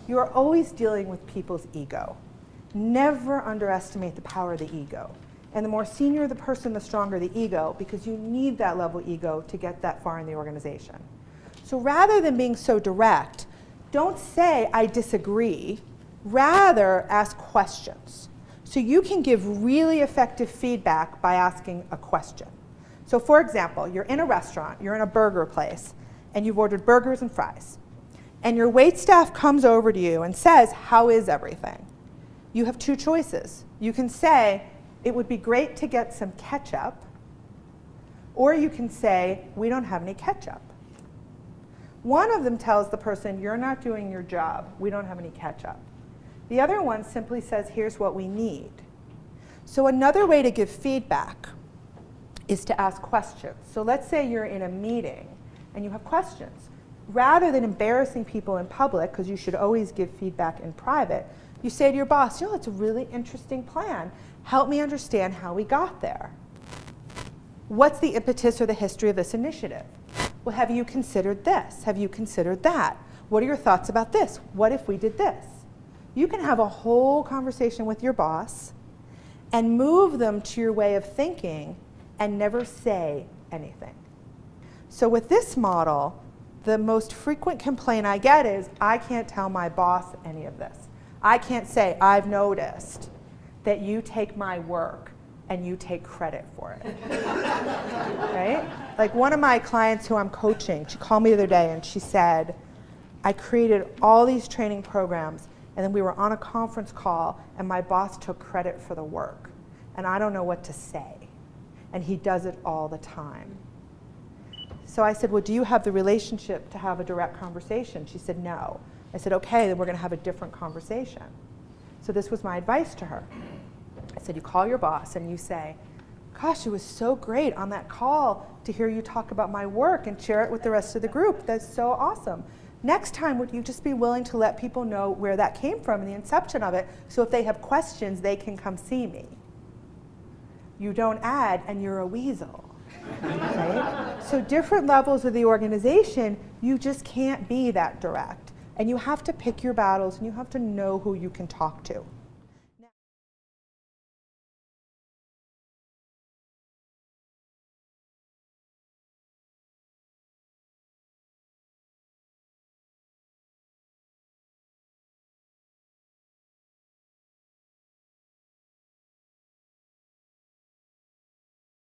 You are always dealing with people's ego. Never underestimate the power of the ego. And the more senior the person, the stronger the ego, because you need that level of ego to get that far in the organization. So rather than being so direct, don't say, I disagree. Rather, ask questions. So you can give really effective feedback by asking a question. So for example, you're in a restaurant, you're in a burger place, and you've ordered burgers and fries. And your waitstaff comes over to you and says, how is everything? You have two choices. You can say, it would be great to get some ketchup, or you can say, we don't have any ketchup. One of them tells the person, you're not doing your job, we don't have any ketchup. The other one simply says, here's what we need. So another way to give feedback is to ask questions. So let's say you're in a meeting and you have questions. Rather than embarrassing people in public, because you should always give feedback in private, you say to your boss, you know, it's a really interesting plan. Help me understand how we got there. What's the impetus or the history of this initiative? Well, have you considered this? Have you considered that? What are your thoughts about this? What if we did this? You can have a whole conversation with your boss and move them to your way of thinking and never say anything. So with this model, the most frequent complaint I get is, I can't tell my boss any of this. I can't say, I've noticed that you take my work and you take credit for it. Right? Like one of my clients who I'm coaching, she called me the other day and she said, I created all these training programs and then we were on a conference call and my boss took credit for the work. And I don't know what to say. And he does it all the time. So I said, well, do you have the relationship to have a direct conversation? She said, no. I said, okay, then we're going to have a different conversation. So this was my advice to her. I said, you call your boss and you say, gosh, it was so great on that call to hear you talk about my work and share it with the rest of the group. That's so awesome. Next time, would you just be willing to let people know where that came from and the inception of it, so if they have questions, they can come see me? You don't add, and you're a weasel. Right? So different levels of the organization, you just can't be that direct. And you have to pick your battles, and you have to know who you can talk to.